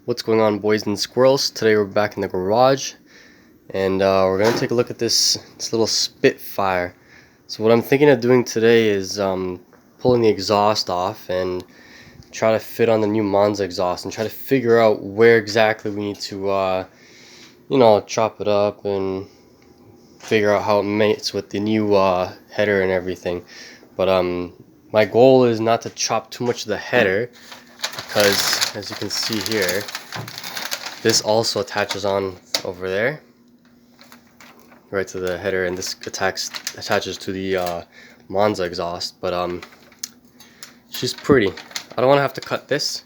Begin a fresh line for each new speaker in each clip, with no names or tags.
What's going on, boys and squirrels? Today we're back in the garage, and we're gonna take a look at this little Spitfire. So what I'm thinking of doing today is pulling the exhaust off and try to fit on the new Monza exhaust and try to figure out where exactly we need to chop it up and figure out how it mates with the new header and everything. But my goal is not to chop too much of the header, because as you can see here, this also attaches on over there right to the header, and this attaches to the Monza exhaust. But she's pretty. I don't want to have to cut this,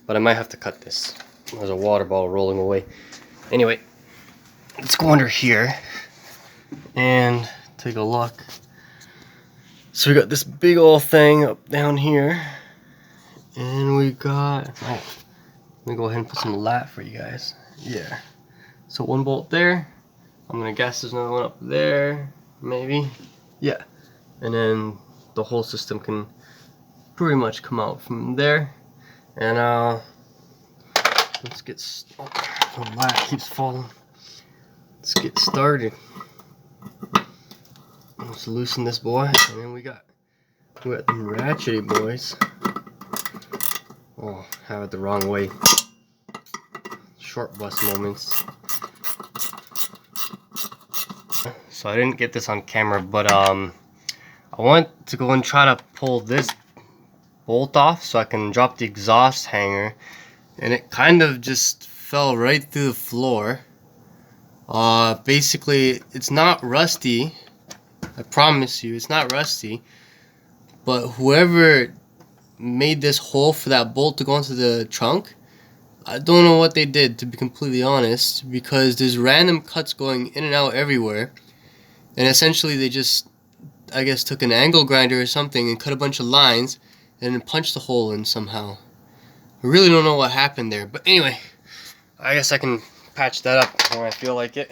but I might have to cut this. There's a water bottle rolling away. Anyway, let's go under here and take a look. So we got this big old thing up down here, and we got, let me go ahead and put some lat for you guys. Yeah, so one bolt there. I'm gonna guess there's another one up there, maybe. Yeah, and then the whole system can pretty much come out from there. And let's get the lat keeps falling. Let's get started. Let's loosen this boy, and then we got them ratchety boys. Oh, have it the wrong way. Short bus moments. So I didn't get this on camera, but I want to go and try to pull this bolt off so I can drop the exhaust hanger, and it kind of just fell right through the floor. Basically, it's not rusty. I promise you, it's not rusty. But whoever made this hole for that bolt to go into the trunk, I don't know what they did, to be completely honest, because there's random cuts going in and out everywhere. And essentially they just, I guess, took an angle grinder or something and cut a bunch of lines and then punched the hole in somehow. I really don't know what happened there, but anyway, I guess I can patch that up when I feel like it,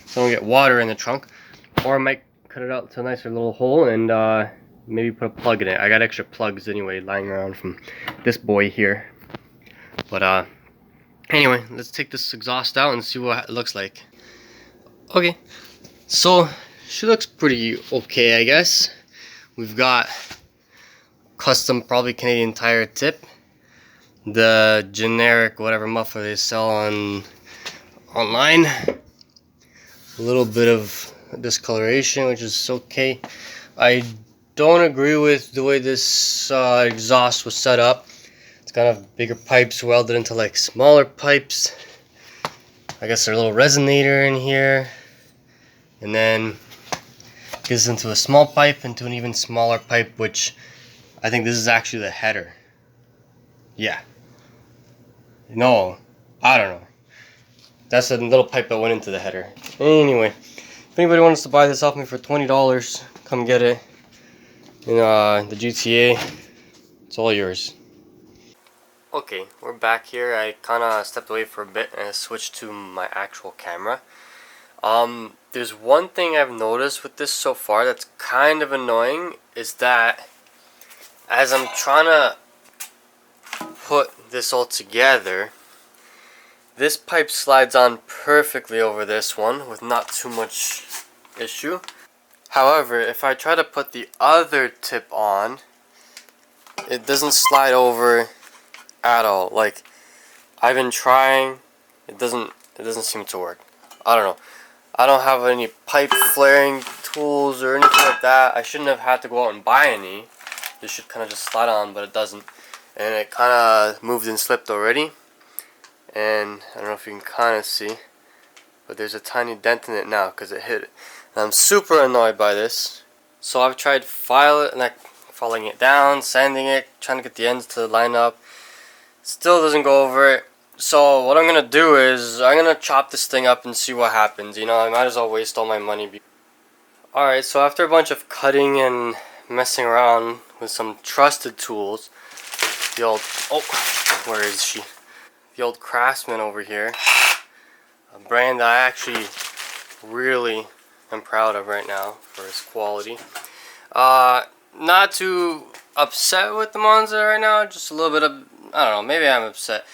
so I don't get water in the trunk. Or I might cut it out to a nicer little hole and maybe put a plug in it. I got extra plugs anyway lying around from this boy here. But anyway, let's take this exhaust out and see what it looks like. Okay, so she looks pretty okay, I guess. We've got custom, probably Canadian Tire tip, the generic whatever muffler they sell online, a little bit of discoloration, which is okay. I don't agree with the way this exhaust was set up. It's kind of bigger pipes welded into like smaller pipes. I guess there's a little resonator in here, and then gets into a small pipe into an even smaller pipe, which I think this is actually the header. Yeah. No, I don't know. That's a little pipe that went into the header. Anyway, if anybody wants to buy this off me for $20, come get it in the GTA. It's all yours. Okay, we're back here. I kind of stepped away for a bit and I switched to my actual camera. There's one thing I've noticed with this so far that's kind of annoying, is that as I'm trying to put this all together, this pipe slides on perfectly over this one with not too much issue. However, if I try to put the other tip on, it doesn't slide over at all. Like, I've been trying, it doesn't seem to work. I don't know. I don't have any pipe flaring tools or anything like that. I shouldn't have had to go out and buy any. This should kind of just slide on, but it doesn't. And it kind of moved and slipped already. And I don't know if you can kind of see, but there's a tiny dent in it now because it hit it. And I'm super annoyed by this. So I've tried filing it down, sanding it, trying to get the ends to line up. Still doesn't go over it. So what I'm going to do is I'm going to chop this thing up and see what happens. You know, I might as well waste all my money. Alright, so after a bunch of cutting and messing around with some trusted tools, the old, where is she? The old Craftsman over here, a brand that I actually really am proud of right now for its quality. Not too upset with the Monza right now, just a little bit of, I don't know, maybe I'm upset.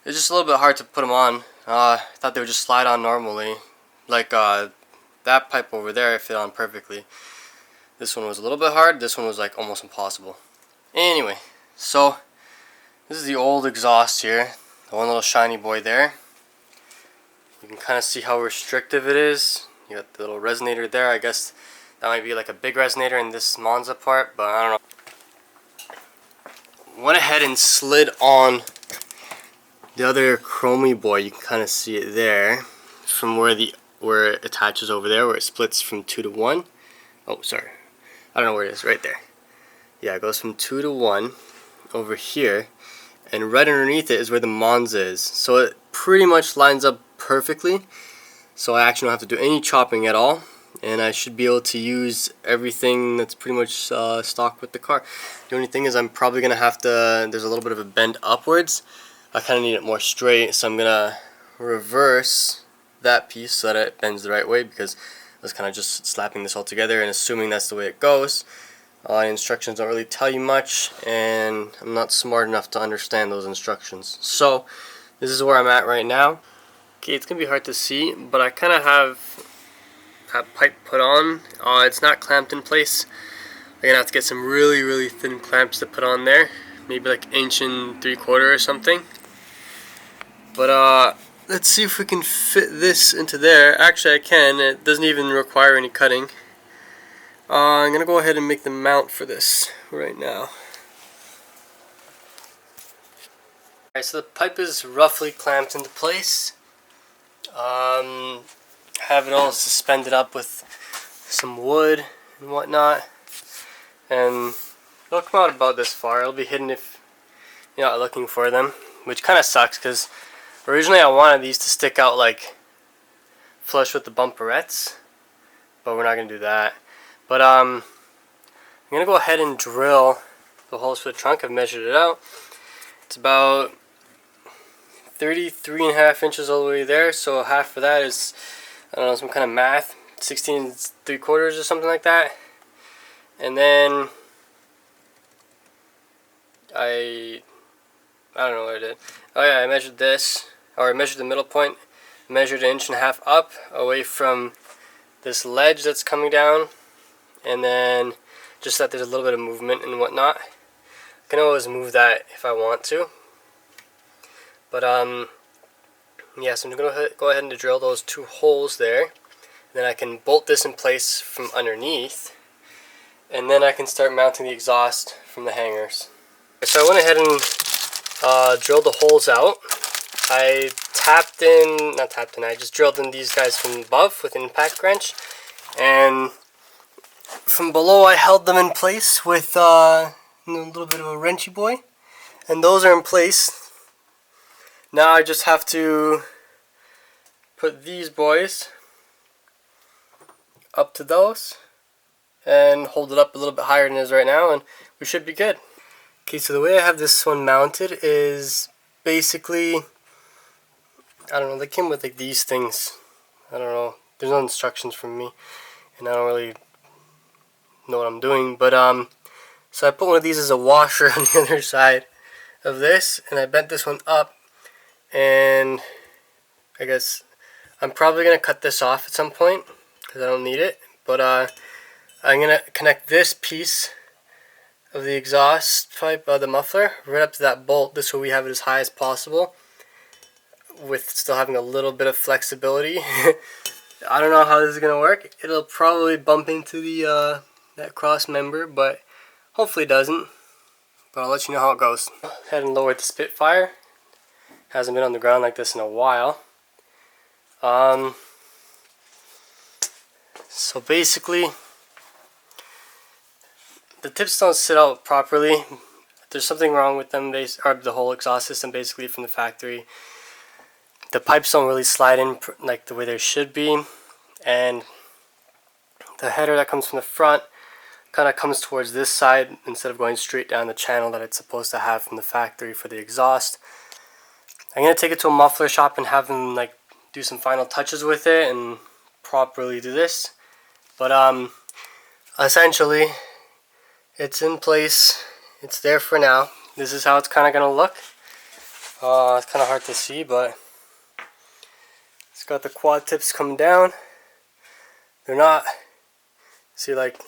It's just a little bit hard to put them on. I thought they would just slide on normally. Like that pipe over there fit on perfectly. This one was a little bit hard. This one was like almost impossible. Anyway, so this is the old exhaust here. The one little shiny boy there. You can kind of see how restrictive it is. You got the little resonator there. I guess that might be like a big resonator in this Monza part, but I don't know. Went ahead and slid on the other chromy boy. You can kind of see it there from where it attaches over there, where it splits from 2 to 1. Oh, sorry. I don't know where it is. Right there. Yeah, it goes from 2 to 1 over here, and right underneath it is where the Monza is. So it pretty much lines up perfectly. So I actually don't have to do any chopping at all, and I should be able to use everything that's pretty much stock with the car. The only thing is I'm probably gonna have to. There's a little bit of a bend upwards. I kind of need it more straight, so I'm gonna reverse that piece so that it bends the right way, because I was kind of just slapping this all together and assuming that's the way it goes. Instructions don't really tell you much, and I'm not smart enough to understand those instructions. So this is where I'm at right now. Okay, it's gonna be hard to see, but I kind of have that pipe put on. It's not clamped in place. I'm gonna have to get some really thin clamps to put on there, maybe like 1 3/4 or something. But let's see if we can fit this into there. Actually, I can. It doesn't even require any cutting. I'm gonna go ahead and make the mount for this right now. Alright, so the pipe is roughly clamped into place. Have it all suspended up with some wood and whatnot, and it'll come out about this far. It'll be hidden if you're not looking for them, which kind of sucks, because originally I wanted these to stick out like flush with the bumperettes, but we're not gonna do that. But I'm gonna go ahead and drill the holes for the trunk. I've measured it out. It's about 33.5 inches all the way there, so half of that is, I don't know, some kind of math, 16 3/4 or something like that. And then I don't know what I did. Oh yeah, I measured this, or I measured the middle point, measured 1.5 inches up away from this ledge that's coming down, and then just that there's a little bit of movement and whatnot. I can always move that if I want to. But yeah, so I'm gonna go ahead and drill those 2 holes there. And then I can bolt this in place from underneath, and then I can start mounting the exhaust from the hangers. So I went ahead and drilled the holes out. I I just drilled in these guys from above with an impact wrench, and from below I held them in place with a little bit of a wrenchy boy, and those are in place. Now I just have to put these boys up to those and hold it up a little bit higher than it is right now, and we should be good. Okay, so the way I have this one mounted is basically, I don't know, they came with like these things. I don't know, there's no instructions from me, and I don't really know what I'm doing, but so I put one of these as a washer on the other side of this, and I bent this one up, and I guess I'm probably going to cut this off at some point because I don't need it, but I'm going to connect this piece of the exhaust pipe, the muffler, right up to that bolt. This way we have it as high as possible with still having a little bit of flexibility. I don't know how this is going to work. It'll probably bump into the that cross member, but hopefully it doesn't. But I'll let you know how it goes. Go ahead and lower the Spitfire. Hasn't been on the ground like this in a while. So basically, the tips don't sit out properly. There's something wrong with them, or the whole exhaust system basically from the factory. The pipes don't really slide in like the way they should be, and the header that comes from the front kind of comes towards this side instead of going straight down the channel that it's supposed to have from the factory for the exhaust. I'm going to take it to a muffler shop and have them like do some final touches with it and properly do this. But essentially it's in place. It's there for now. This is how it's kind of going to look. It's kind of hard to see, but it's got the quad tips coming down. They're not, see, like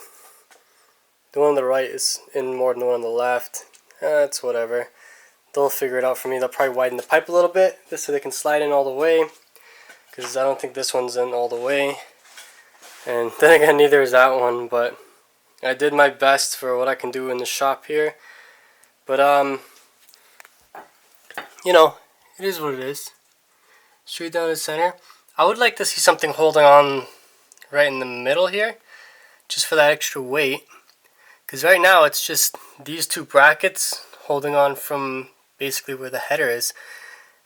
the one on the right is in more than the one on the left. It's whatever. They'll figure it out for me. They'll probably widen the pipe a little bit just so they can slide in all the way, because I don't think this one's in all the way. And then again, neither is that one, but I did my best for what I can do in the shop here. But you know, it is what it is. Straight down the center. I would like to see something holding on right in the middle here, just for that extra weight. Because right now it's just these two brackets holding on from basically where the header is.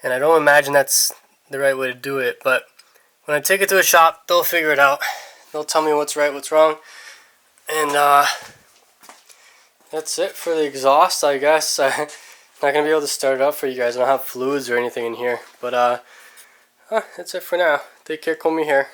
And I don't imagine that's the right way to do it. But when I take it to a shop, they'll figure it out. They'll tell me what's right, what's wrong. And that's it for the exhaust, I guess. I'm not going to be able to start it up for you guys. I don't have fluids or anything in here. But that's it for now. Take care, Comey here.